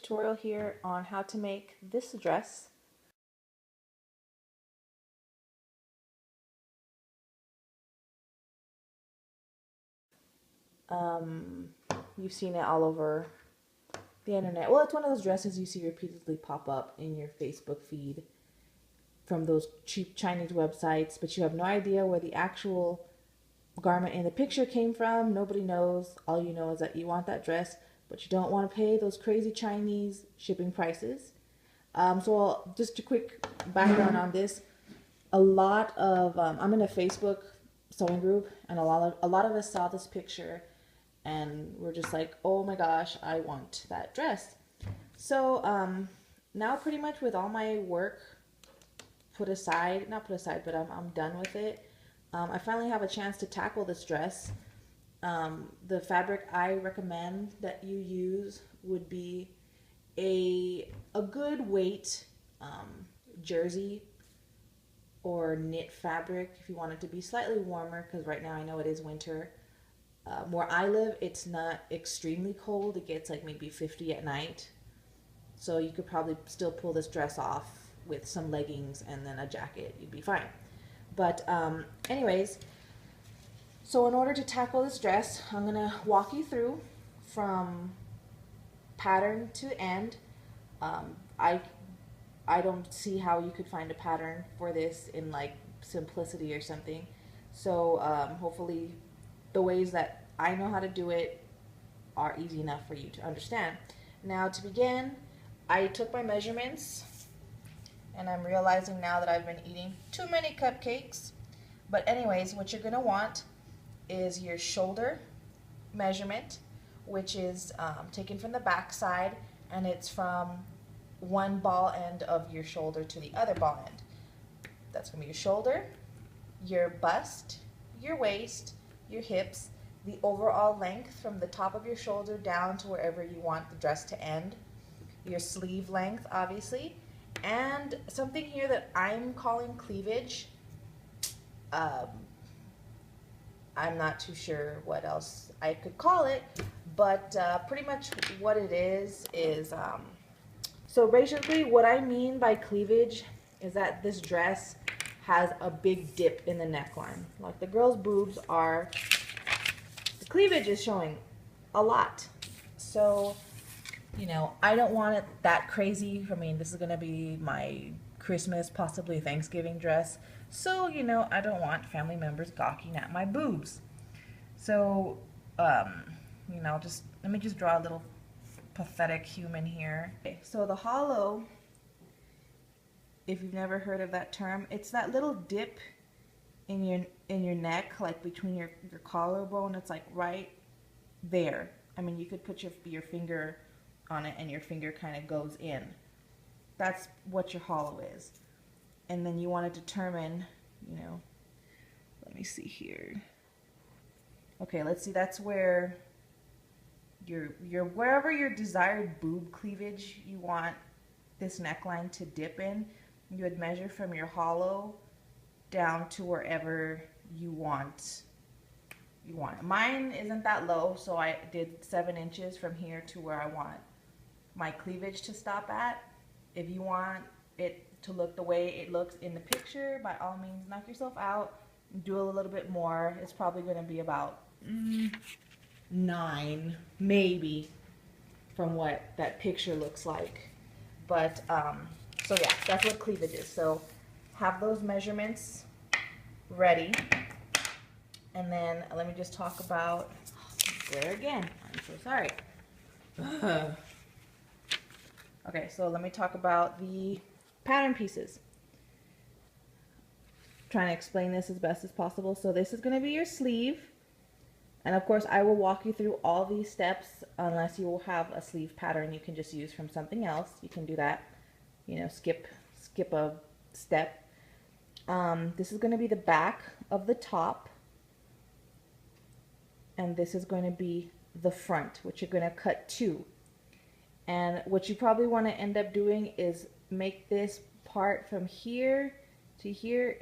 tutorial here on how to make this dress. You've seen it all over the internet. Well, it's one of those dresses you see repeatedly pop up in your Facebook feed from those cheap Chinese websites, but you have no idea where the actual garment in the picture came from. Nobody knows. All you know is that you want that dress, but you don't want to pay those crazy Chinese shipping prices. So just a quick background on this. A lot of I'm in a Facebook sewing group, and a lot of us saw this picture, and we're just like, oh my gosh, I want that dress. So now pretty much with all my work not put aside, but I'm done with it. I finally have a chance to tackle this dress. The fabric I recommend that you use would be a good weight jersey or knit fabric if you want it to be slightly warmer, because right now I know it is winter. Where I live, it's not extremely cold. It gets like maybe 50 at night. So you could probably still pull this dress off with some leggings and then a jacket. You'd be fine. But anyways, so in order to tackle this dress, I'm going to walk you through from pattern to end. I don't see how you could find a pattern for this in like simplicity or something. So hopefully the ways that I know how to do it are easy enough for you to understand. Now to begin, I took my measurements, and I'm realizing now that I've been eating too many cupcakes. But anyways, what you're gonna want is your shoulder measurement, which is taken from the back side, and it's from one ball end of your shoulder to the other ball end. That's gonna be your shoulder, your bust, your waist, your hips, the overall length from the top of your shoulder down to wherever you want the dress to end, your sleeve length obviously, and something here that I'm calling cleavage. I'm not too sure what else I could call it, but pretty much what it is so basically what I mean by cleavage is that this dress has a big dip in the neckline. Like the girl's boobs are, the cleavage is showing a lot. So, you know, I don't want it that crazy. I mean, this is gonna be my Christmas, possibly Thanksgiving dress. So, you know, I don't want family members gawking at my boobs. So, you know, let me just draw a little pathetic human here. Okay, so the hollow, if you've never heard of that term, it's that little dip in your neck, like between your collarbone. It's like right there. I mean, you could put your finger on it and your finger kind of goes in. That's what your hollow is. And then you want to determine, you know, let me see here. Okay, let's see, that's where wherever your desired boob cleavage you want this neckline to dip in, you would measure from your hollow down to wherever you want it. Mine isn't that low, so I did 7 inches from here to where I want my cleavage to stop at. If you want it to look the way it looks in the picture, by all means knock yourself out, do a little bit more. It's probably going to be about 9 maybe from what that picture looks like. But so yeah, that's what cleavage is. So have those measurements ready, and then let me just talk about, there again, I'm so sorry. Okay, so let me talk about the pattern pieces. Trying to explain this as best as possible. So this is going to be your sleeve, and of course I will walk you through all these steps. Unless you will have a sleeve pattern you can just use from something else, you can do that, you know, skip a step. This is going to be the back of the top, and this is going to be the front, which you're going to cut 2. And what you probably want to end up doing is make this part from here to here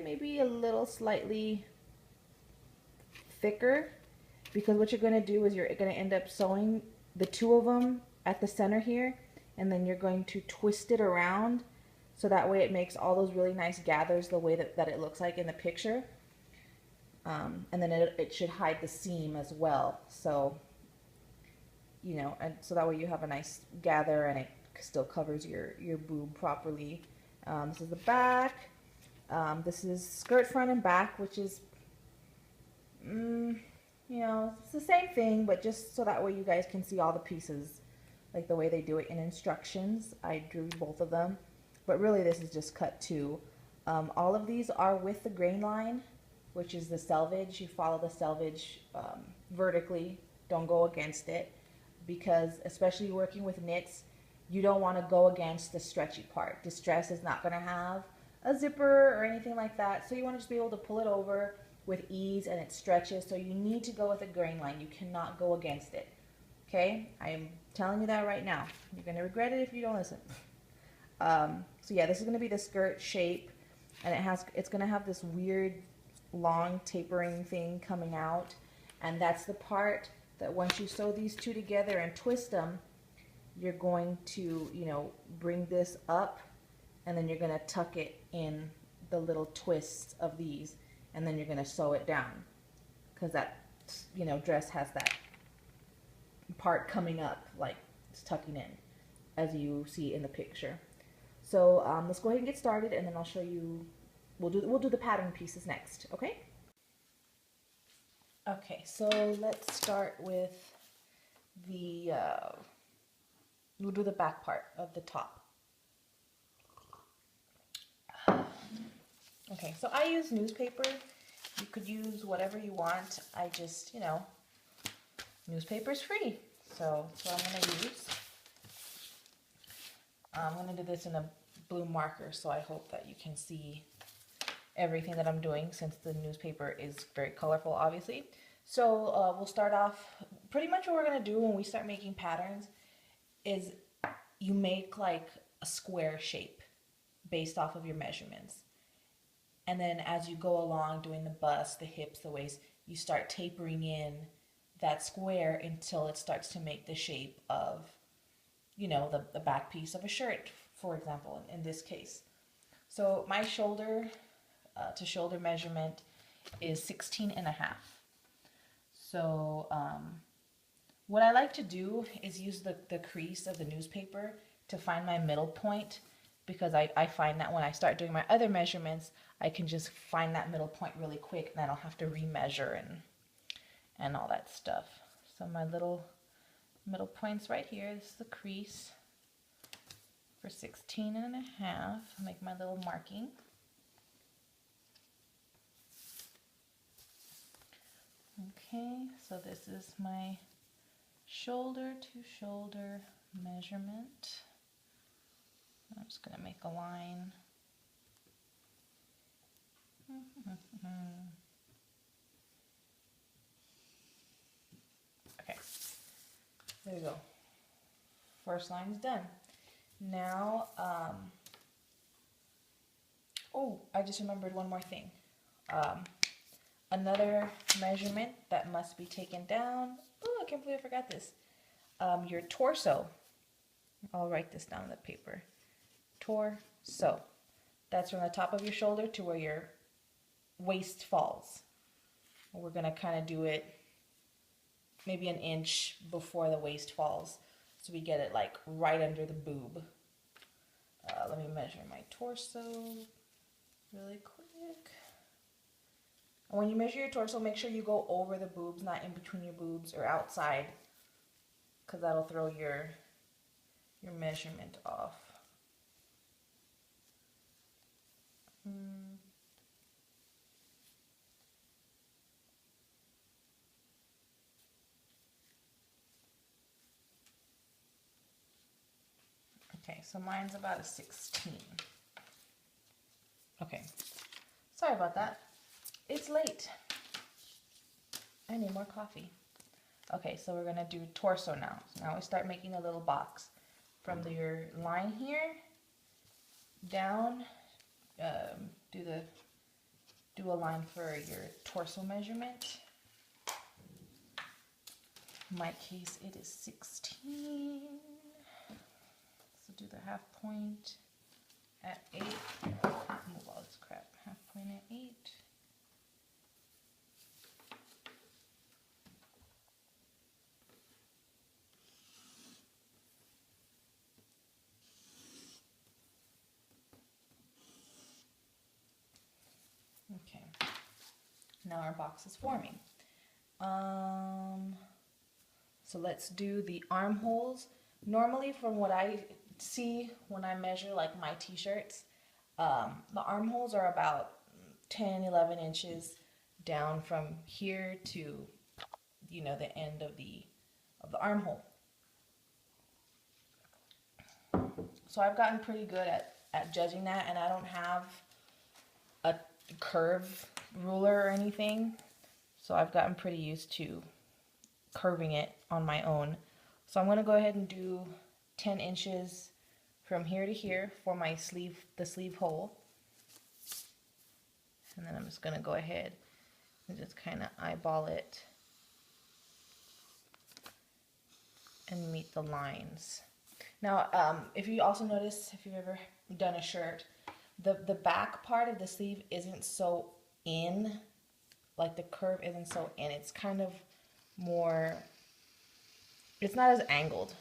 maybe a little slightly thicker, because what you're going to do is you're going to end up sewing the 2 of them at the center here, and then you're going to twist it around so that way it makes all those really nice gathers the way that it looks like in the picture. And then it should hide the seam as well. So, you know, and so that way you have a nice gather and it still covers your boob properly. This is the back. This is skirt front and back, which is, you know, it's the same thing, but just so that way you guys can see all the pieces, like the way they do it in instructions. I drew both of them, but really this is just cut two. All of these are with the grain line, which is the selvage. You follow the selvage vertically. Don't go against it, because especially working with knits, you don't want to go against the stretchy part. Distress is not going to have a zipper or anything like that, so you want to just be able to pull it over with ease and it stretches. So you need to go with a grain line. You cannot go against it. Okay, I am telling you that right now. You're going to regret it if you don't listen. So yeah, this is going to be the skirt shape, and it's going to have this weird long tapering thing coming out, and that's the part that once you sew these two together and twist them, you're going to, you know, bring this up, and then you're going to tuck it in the little twists of these, and then you're going to sew it down, because that, you know, dress has that part coming up, like it's tucking in, as you see in the picture. So let's go ahead and get started, and then I'll show you. We'll do the pattern pieces next, okay? Okay, so let's start with the, we'll do the back part of the top. Okay, so I use newspaper. You could use whatever you want. I just, you know, newspaper's free. So that's what I'm gonna use. I'm gonna do this in a blue marker, so I hope that you can see everything that I'm doing, since the newspaper is very colorful, obviously. So we'll start off, pretty much what we're going to do when we start making patterns is you make like a square shape based off of your measurements. And then as you go along doing the bust, the hips, the waist, you start tapering in that square until it starts to make the shape of, you know, the back piece of a shirt, for example, in this case. So my shoulder to shoulder measurement is 16.5. So what I like to do is use the crease of the newspaper to find my middle point, because I find that when I start doing my other measurements, I can just find that middle point really quick, and I don't have to remeasure and all that stuff. So my little middle point's right here. This is the crease for 16.5. I'll make my little marking. Okay, so this is my shoulder to shoulder measurement. I'm just going to make a line. Okay, there we go. First line's done. Now, oh, I just remembered one more thing. Another measurement that must be taken down. Oh, I can't believe I forgot this. Your torso. I'll write this down on the paper. Torso. That's from the top of your shoulder to where your waist falls. We're going to kind of do it maybe an inch before the waist falls, so we get it like right under the boob. Let me measure my torso really quick. And when you measure your torso, make sure you go over the boobs, not in between your boobs or outside, because that'll throw your measurement off. Okay, so mine's about a 16. Okay, sorry about that. It's late. I need more coffee. Okay, so we're gonna do torso now. So now we start making a little box from your line here down. Do a line for your torso measurement. In my case, it is 16. do the half point at 8. Move all this crap. Half point at 8. Okay. Now our box is forming. So let's do the armholes. Normally, from what I see when I measure like my t-shirts, the armholes are about 10, 11 inches down from here to, you know, the end of the armhole. So I've gotten pretty good at judging that, and I don't have a curve ruler or anything. So I've gotten pretty used to curving it on my own. So I'm going to go ahead and do 10 inches from here to here for my sleeve, the sleeve hole. And then I'm just going to go ahead and just kind of eyeball it and meet the lines. Now, if you also notice, if you've ever done a shirt, the back part of the sleeve isn't so in, like the curve isn't so in. It's kind of more, it's not as angled.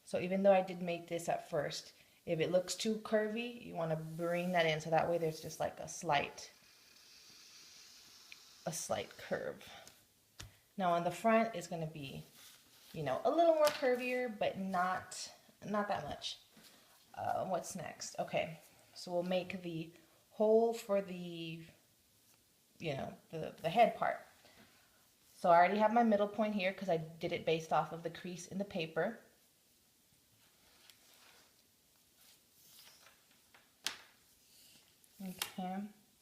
So even though I did make this at first, if it looks too curvy, you want to bring that in so that way there's just like a slight curve. Now on the front it's going to be, you know, a little more curvier, but not that much. What's next? Okay, so we'll make the hole for the, you know, the head part. So I already have my middle point here because I did it based off of the crease in the paper. Okay,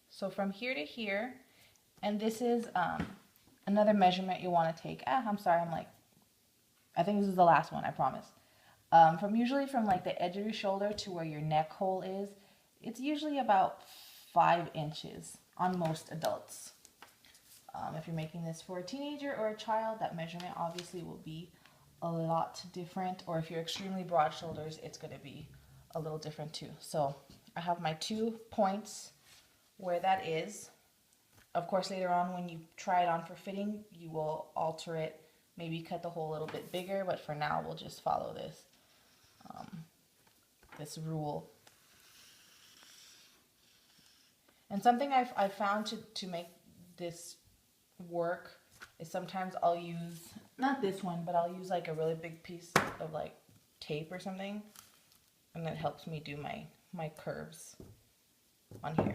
so from here to here, and this is another measurement you want to take. I'm sorry, I think this is the last one, I promise. Usually from like the edge of your shoulder to where your neck hole is, it's usually about 5 inches on most adults. If you're making this for a teenager or a child, that measurement obviously will be a lot different. Or if you're extremely broad shoulders, it's going to be a little different too. So I have my 2 points where that is. Of course, later on when you try it on for fitting, you will alter it, maybe cut the hole a little bit bigger, but for now we'll just follow this this rule. And something I've found to make this work is sometimes I'll use, not this one, but I'll use like a really big piece of like tape or something, and that helps me do my curves on here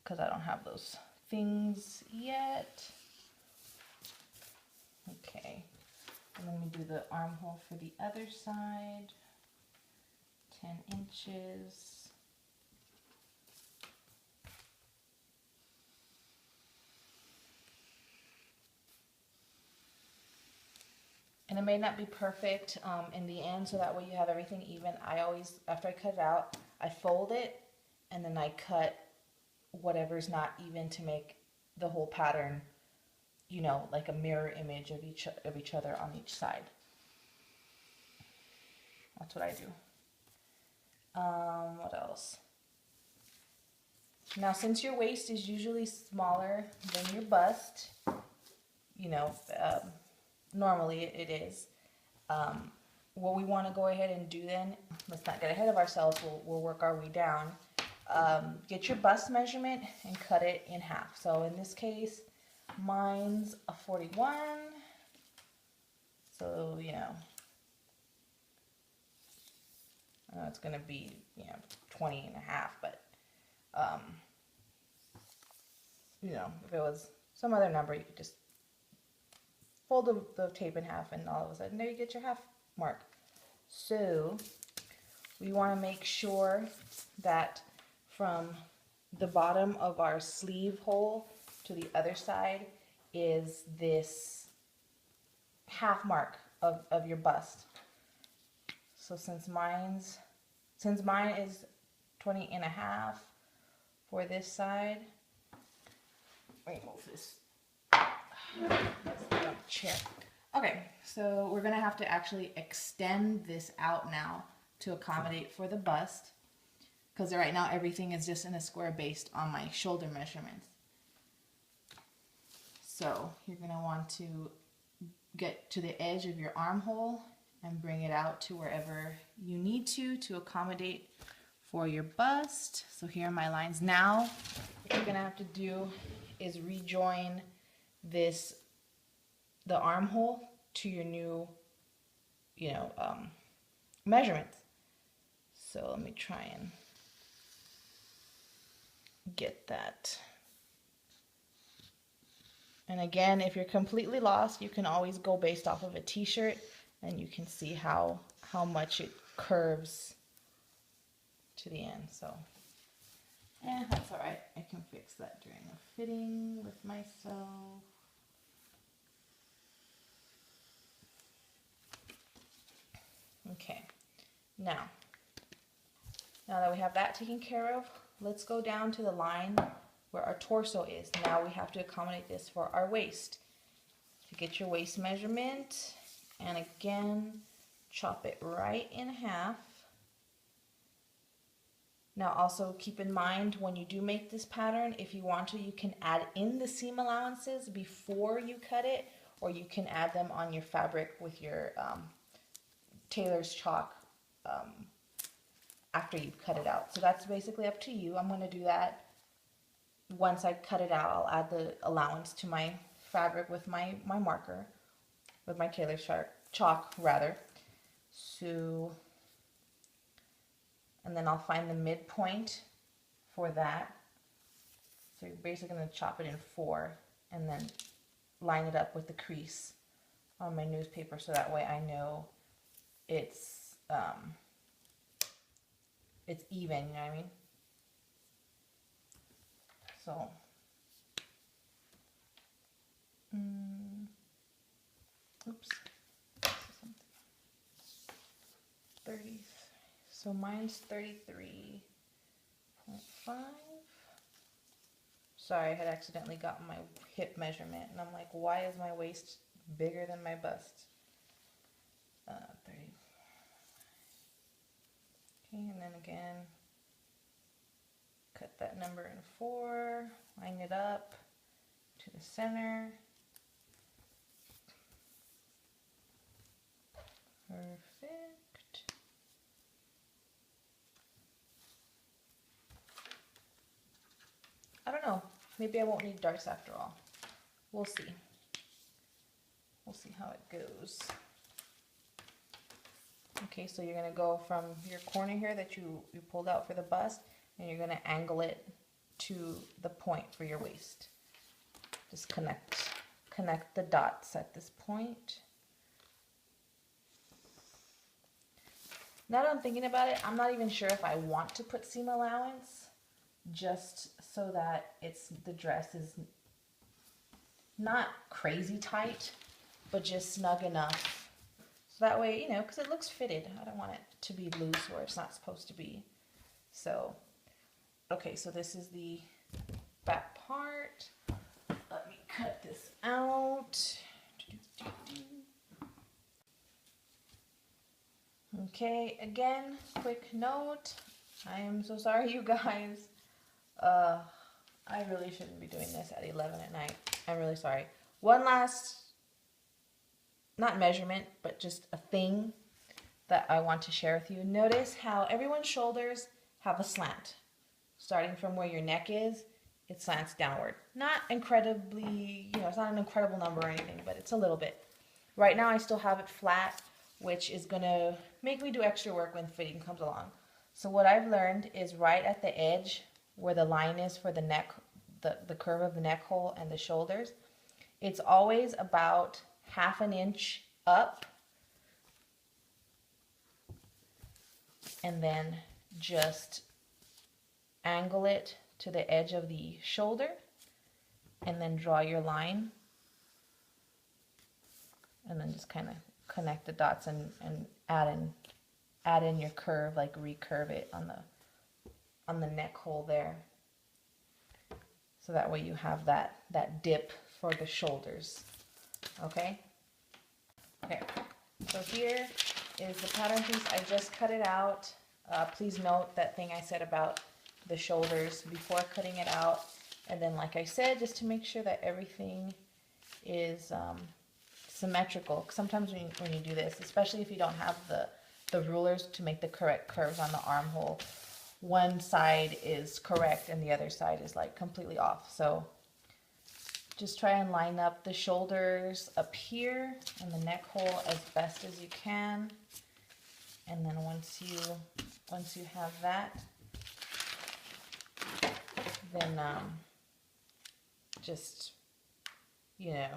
because I don't have those things yet. Okay, and then we do the armhole for the other side, 10 inches. And it may not be perfect in the end, so that way you have everything even. I always, after I cut it out, I fold it and then I cut whatever's not even to make the whole pattern, you know, like a mirror image of each other on each side. That's what I do. What else? Now, since your waist is usually smaller than your bust, you know, normally it is. What we want to go ahead and do then, let's not get ahead of ourselves, we'll work our way down. Get your bust measurement and cut it in half. So in this case, mine's a 41. So, you know, it's going to be, you know, 20 and a half, but, you know, if it was some other number, you could just fold the tape in half and all of a sudden there you get your half mark. So we want to make sure that from the bottom of our sleeve hole to the other side is this half mark of your bust. So since mine is 20 and a half for this side, let me move this. Let's put it on the chair. Okay, so we're gonna have to actually extend this out now to accommodate for the bust, because right now everything is just in a square based on my shoulder measurements. So you're gonna want to get to the edge of your armhole and bring it out to wherever you need to accommodate for your bust. So here are my lines. Now what you're gonna have to do is rejoin the armhole to your new, measurements. So let me try and get that. And again, if you're completely lost, you can always go based off of a t-shirt and you can see how much it curves to the end. So, that's all right. I can fix that during a fitting with myself. Okay, now that we have that taken care of, let's go down to the line where our torso is. Now we have to accommodate this for our waist. To get your waist measurement, and again, chop it right in half. Now also keep in mind, when you do make this pattern, if you want to, you can add in the seam allowances before you cut it, or you can add them on your fabric with your tailor's chalk after you've cut it out. So that's basically up to you. I'm going to do that. Once I cut it out, I'll add the allowance to my fabric with my marker, with my tailor's chalk rather. So, and then I'll find the midpoint for that. So you're basically going to chop it in 4 and then line it up with the crease on my newspaper, so that way I know it's even, you know what I mean? So, 30. So mine's 33.5. Sorry, I had accidentally gotten my hip measurement, and I'm like, why is my waist bigger than my bust? 30. Okay, and then again, cut that number in 4, line it up to the center. Perfect. I don't know, maybe I won't need darts after all. We'll see. We'll see how it goes. Okay, so you're gonna go from your corner here that you pulled out for the bust, and you're gonna angle it to the point for your waist. Just connect the dots at this point. Now that I'm thinking about it, I'm not even sure if I want to put seam allowance, just so that the dress is not crazy tight, but just snug enough. So that way, because it looks fitted. I don't want it to be loose where it's not supposed to be. So, okay, so this is the back part. Let me cut this out. Okay, again, quick note. I am so sorry, you guys. I really shouldn't be doing this at 11 at night. I'm really sorry. One last, not measurement, but just a thing that I want to share with you. Notice how everyone's shoulders have a slant. Starting from where your neck is, it slants downward. Not incredibly, it's not an incredible number or anything, but it's a little bit. Right now I still have it flat, which is gonna make me do extra work when fitting comes along. So what I've learned is right at the edge where the line is for the neck, the curve of the neck hole and the shoulders, it's always about ½ an inch up, and then just angle it to the edge of the shoulder, and then draw your line, and then just kind of connect the dots and add in your curve, like recurve it on the neck hole there. So that way you have that dip for the shoulders. Okay? Okay, so here is the pattern piece. I just cut it out. Please note that thing I said about the shoulders before cutting it out. And then, like I said, just to make sure that everything is symmetrical. Sometimes when you do this, especially if you don't have the rulers to make the correct curves on the armhole, one side is correct and the other side is like completely off. So just try and line up the shoulders up here and the neck hole as best as you can. And then once you have that, then just, you know,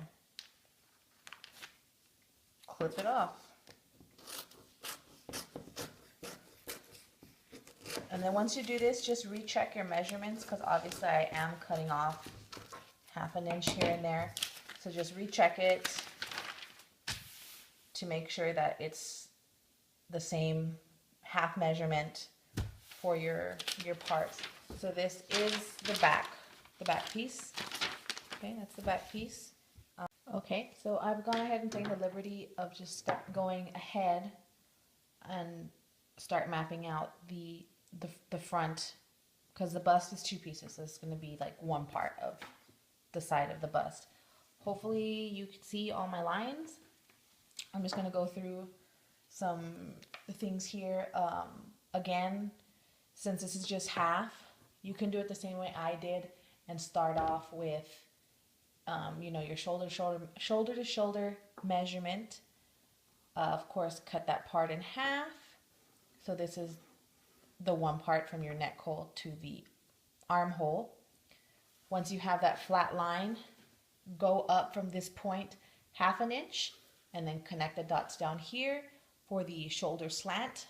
clip it off. And then once you do this, just recheck your measurements, because obviously I am cutting off half an inch here and there. So just recheck it to make sure that it's the same half measurement for your parts. So this is the back piece. Okay, that's the back piece. Okay, so I've gone ahead and taken the liberty of just going ahead and start mapping out the front, because the bust is two pieces, so it's going to be like one part of the side of the bust. Hopefully you can see all my lines. I'm just going to go through some things here. Again, since this is just half, you can do it the same way I did and start off with you know, your shoulder to shoulder measurement. Of course, cut that part in half. So this is the one part from your neck hole to the armhole. Once you have that flat line, go up from this point half an inch and then connect the dots down here for the shoulder slant.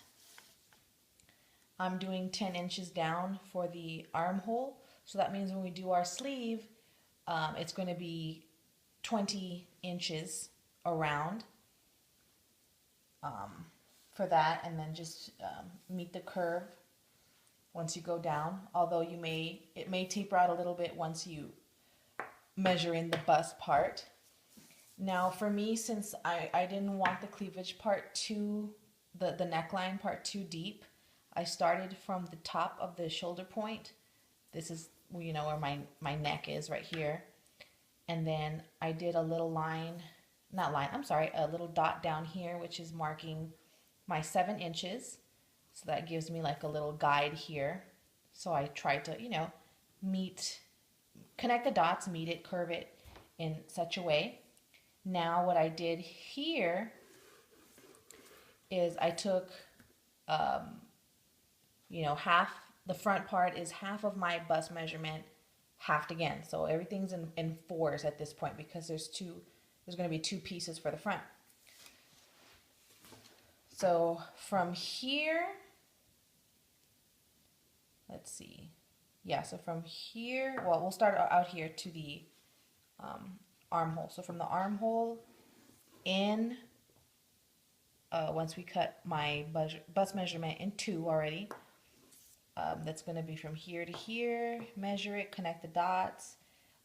I'm doing 10 inches down for the armhole. So that means when we do our sleeve, it's going to be 20 inches around for that, and then just meet the curve once you go down. Although it may taper out a little bit once you measure in the bust part. Now for me, since I didn't want the cleavage part the neckline part too deep, I started from the top of the shoulder point. This is, you know, where my neck is right here. And then I did a little a little dot down here, which is marking my 7 inches. So that gives me like a little guide here. So I tried to, you know, connect the dots, meet it, curve it in such a way. Now what I did here is I took, you know, the front part is half of my bust measurement, halved again. So everything's in fours at this point, because there's going to be two pieces for the front. So from here, let's see. Yeah, so from here, well, we'll start out here to the armhole. So from the armhole in, once we cut my bust measurement in 2 already, that's going to be from here to here, measure it, connect the dots.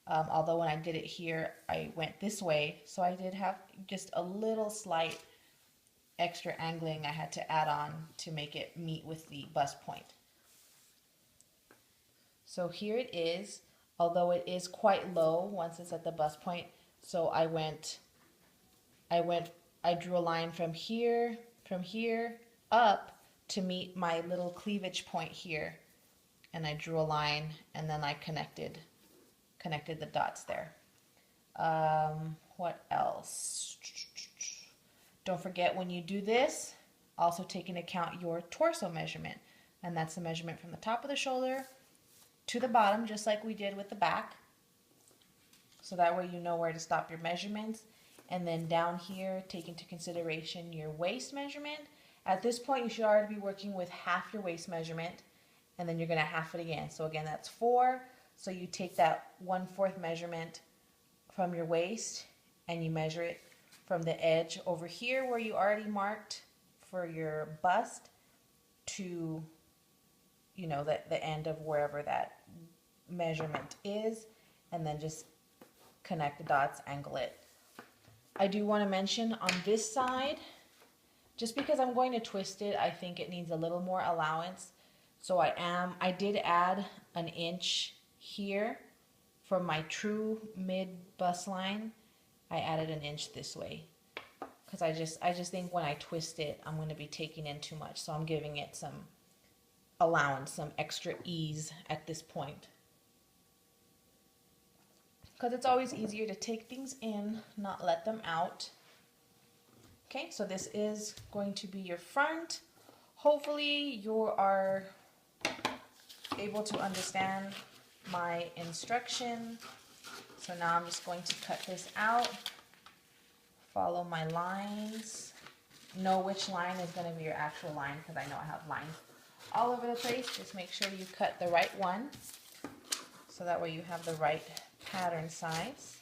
Although when I did it here, I went this way, so I did have just a little slight extra angling I had to add on to make it meet with the bust point. So here it is, although it is quite low once it's at the bust point. So I drew a line from here up to meet my little cleavage point here, and I drew a line, and then I connected the dots there. What else? Don't forget, when you do this, also take into account your torso measurement, and that's the measurement from the top of the shoulder to the bottom, just like we did with the back. So that way you know where to stop your measurements. And then down here, take into consideration your waist measurement. At this point, you should already be working with half your waist measurement, and then you're going to half it again. So again, that's 4. So you take that 1/4 measurement from your waist, and you measure it from the edge over here where you already marked for your bust to, you know, the end of wherever that measurement is, and then just connect the dots, angle it. I do want to mention on this side, just because I'm going to twist it, I think it needs a little more allowance. So I did add an inch here from my true mid bust line. I added an inch this way because I just think when I twist it, I'm going to be taking in too much. So I'm giving it some allowance, some extra ease at this point. Because it's always easier to take things in, not let them out. Okay, so this is going to be your front. Hopefully you are able to understand my instruction. So now I'm just going to cut this out. Follow my lines. Know which line is going to be your actual line, because I know I have lines all over the place. Just make sure you cut the right one, so that way you have the right pattern size.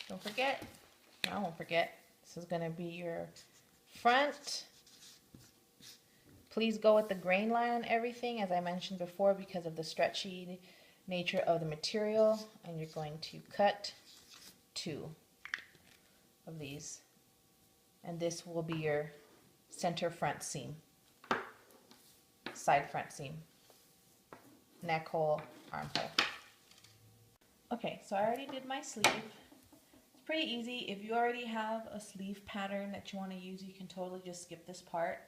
Don't forget, I won't forget, this is going to be your front. Please go with the grain line on everything, as I mentioned before, because of the stretchy nature of the material. And you're going to cut 2 of these. And this will be your center front seam, side front seam, neck hole, armhole. Okay, so I already did my sleeve. It's pretty easy. If you already have a sleeve pattern that you want to use, you can totally just skip this part.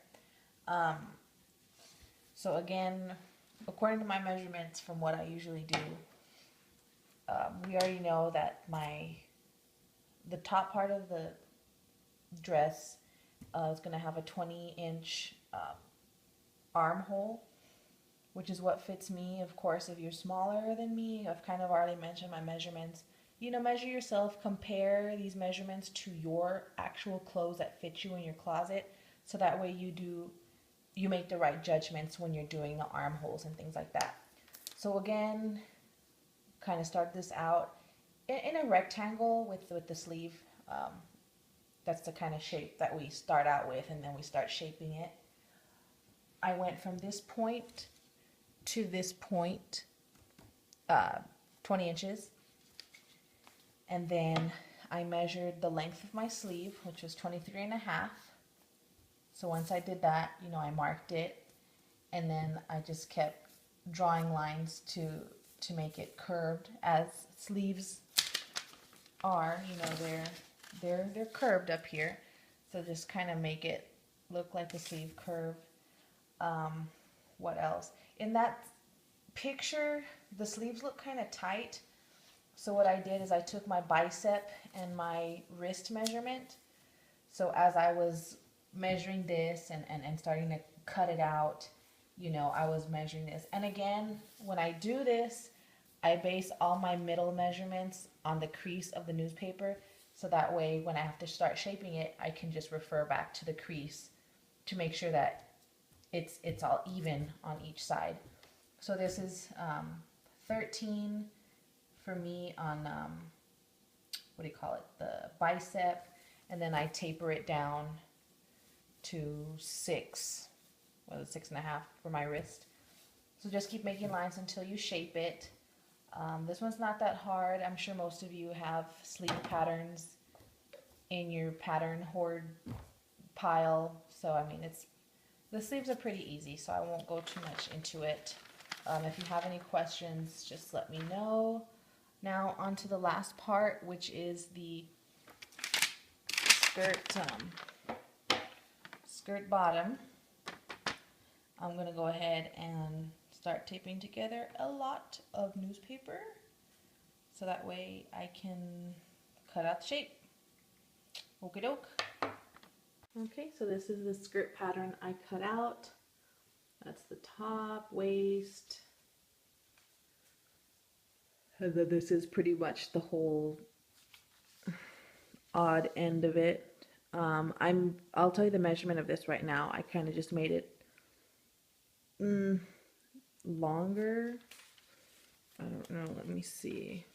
So again, according to my measurements from what I usually do, we already know that the top part of the dress is going to have a 20-inch armhole, which is what fits me. Of course, if you're smaller than me, I've kind of already mentioned my measurements. You know, measure yourself, compare these measurements to your actual clothes that fit you in your closet, so that way you make the right judgments when you're doing the armholes and things like that. So again, kind of start this out in a rectangle with the sleeve. That's the kind of shape that we start out with, and then we start shaping it. I went from this point to this point, 20 inches. And then I measured the length of my sleeve, which was 23.5. So once I did that, you know, I marked it, and then I just kept drawing lines to make it curved, as sleeves are. You know, they're curved up here, so just kind of make it look like a sleeve curve. What else? In that picture, the sleeves look kind of tight. So what I did is I took my bicep and my wrist measurement. So as I was measuring this and starting to cut it out, you know, I was measuring this. And again, when I do this, I base all my middle measurements on the crease of the newspaper. So that way, when I have to start shaping it, I can just refer back to the crease to make sure that it's all even on each side. So this is 13 for me on, what do you call it, the bicep, and then I taper it down to 6, well, 6.5 for my wrist. So just keep making lines until you shape it. This one's not that hard. I'm sure most of you have sleeve patterns in your pattern hoard pile. So I mean, the sleeves are pretty easy, so I won't go too much into it. If you have any questions, just let me know. Now on to the last part, which is the skirt bottom. I'm gonna go ahead and start taping together a lot of newspaper, so that way I can cut out the shape. Okie doke. Okay, so this is the skirt pattern I cut out. That's the top, waist, and then this is pretty much the whole odd end of it. I'll tell you the measurement of this right now. I kind of just made it mm, longer. I don't know. Let me see.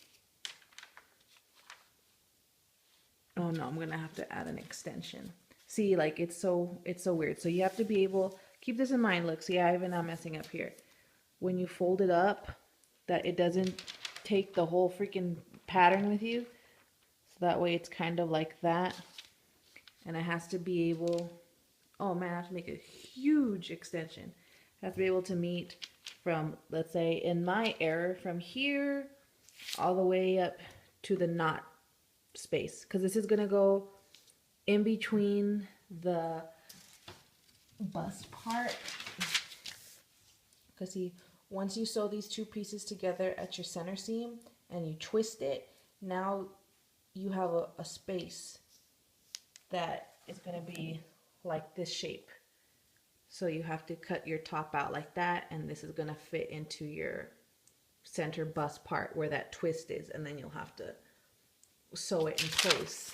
Oh no, I'm gonna have to add an extension. See, like it's so weird. So you have to be able, keep this in mind. Look, see, I even am messing up here. When you fold it up, that it doesn't take the whole freaking pattern with you. So that way it's kind of like that. And it has to be able, oh man, I have to make a huge extension. It has to be able to meet from, let's say in my error, from here all the way up to the knot space. Because this is gonna go in between the bust part. Because see, once you sew these two pieces together at your center seam and you twist it, now you have a space that is going to be like this shape. So you have to cut your top out like that, and this is going to fit into your center bust part where that twist is, and then you'll have to sew it in place.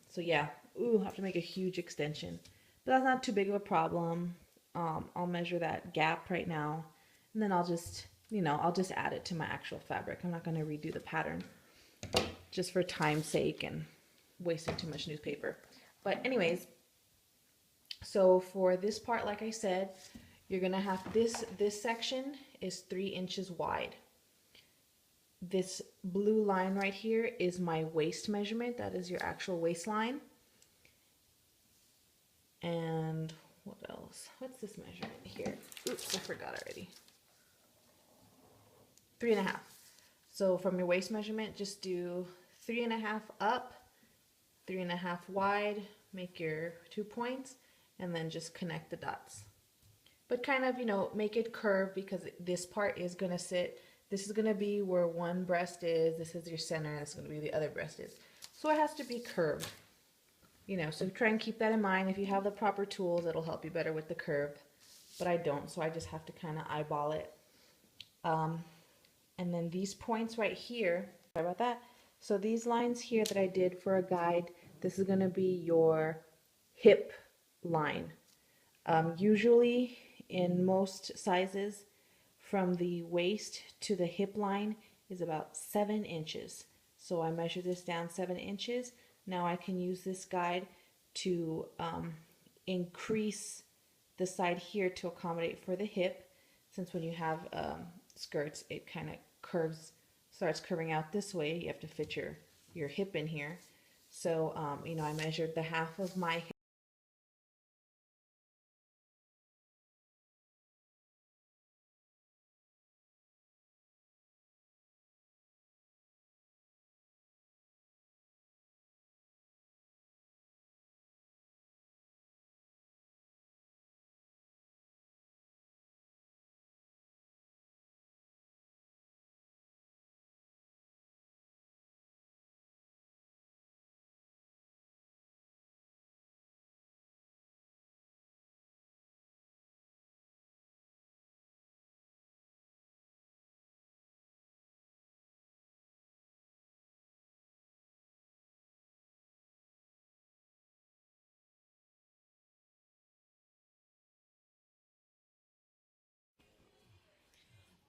So yeah, ooh, have to make a huge extension, but that's not too big of a problem. I'll measure that gap right now, and then I'll just, I'll just add it to my actual fabric. I'm not going to redo the pattern just for time's sake and wasting too much newspaper. But anyways, so for this part, like I said, you're going to have this section is 3 inches wide. This blue line right here is my waist measurement. That is your actual waistline. And what else? What's this measurement here? Oops, I forgot already. 3.5. So from your waist measurement, just do 3.5 up, 3.5 wide, make your 2 points, and then just connect the dots. But kind of, make it curve, because this part is going to sit, this is going to be where one breast is, this is your center, and this is going to be the other breast is. So it has to be curved. So try and keep that in mind. If you have the proper tools, it'll help you better with the curve. But I don't, so I just have to kind of eyeball it. And then these points right here, sorry about that. So these lines here that I did for a guide, this is going to be your hip line. Usually in most sizes, from the waist to the hip line is about 7 inches. So I measure this down 7 inches. Now I can use this guide to increase the side here to accommodate for the hip, since when you have skirts, it kind of starts curving out this way. You have to fit your hip in here. So, I measured the half of my hip.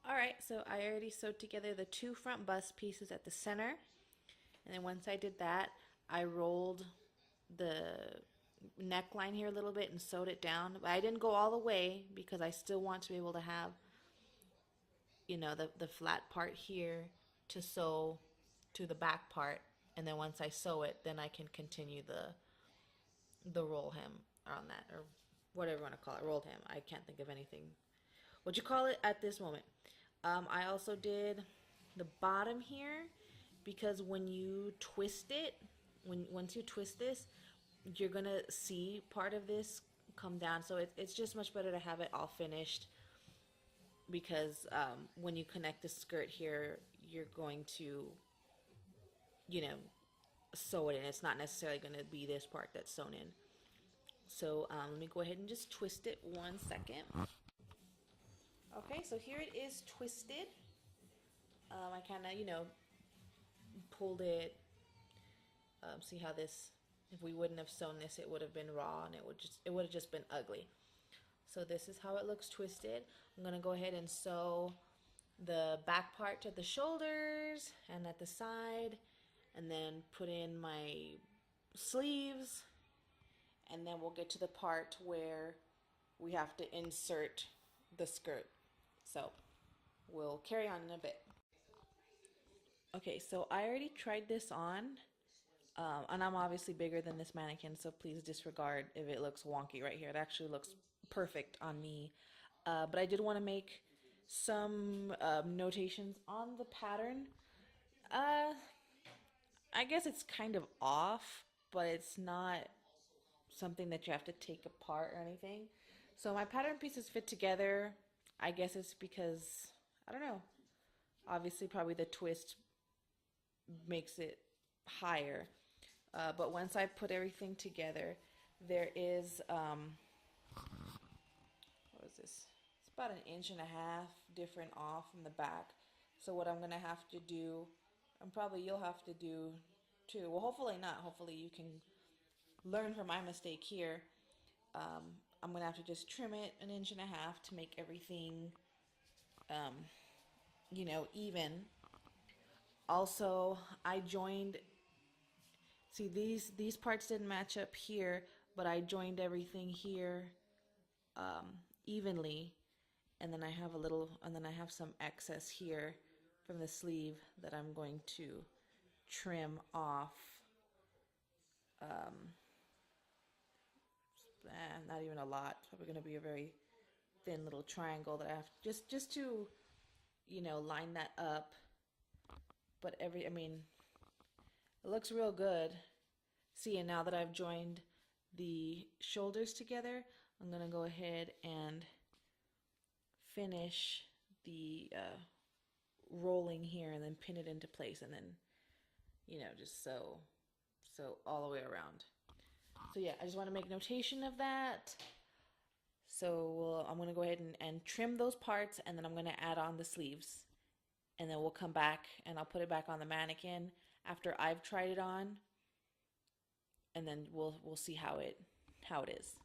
All right, so I already sewed together the 2 front bust pieces at the center. And then once I did that, I rolled the neckline here a little bit and sewed it down. But I didn't go all the way, because I still want to be able to have, the flat part here to sew to the back part. And then once I sew it, then I can continue the roll hem on that, or whatever you want to call it, rolled hem. I can't think of anything what you call it at this moment. I also did the bottom here, because when you twist it, once you twist this, you're gonna see part of this come down. So it's just much better to have it all finished, because when you connect the skirt here, you're going to, you know, sew it in. It's not necessarily going to be this part that's sewn in. So let me go ahead and just twist it 1 second. Okay, so here it is twisted. I kind of, pulled it. See how this, if we wouldn't have sewn this, it would have been raw, and it would have just been ugly. So this is how it looks twisted. I'm gonna go ahead and sew the back part to the shoulders and at the side, and then put in my sleeves, and then we'll get to the part where we have to insert the skirt. So we'll carry on in a bit. Okay, so I already tried this on, and I'm obviously bigger than this mannequin, so please disregard if it looks wonky right here. It actually looks perfect on me. But I did want to make some notations on the pattern. I guess it's kind of off, but it's not something that you have to take apart or anything. So my pattern pieces fit together. I guess it's because, I don't know, obviously probably the twist makes it higher. But once I put everything together, there is, what is this? It's about 1.5 inches different off from the back. So what I'm gonna have to do, and probably you'll have to do too, well hopefully not, hopefully you can learn from my mistake here. I'm gonna have to just trim it 1.5 inches to make everything, even. Also, I joined, see these parts didn't match up here, but I joined everything here evenly, and then I have a little, and then I have some excess here from the sleeve that I'm going to trim off. Not even a lot. It's probably going to be a very thin little triangle that I have just to, line that up. But I mean, it looks real good. See, and now that I've joined the shoulders together, I'm gonna go ahead and finish the rolling here and then pin it into place, and then, just sew all the way around. So yeah, I just want to make notation of that. So I'm going to go ahead and trim those parts, and then I'm going to add on the sleeves. And then we'll come back and I'll put it back on the mannequin after I've tried it on. And then we'll see how it is.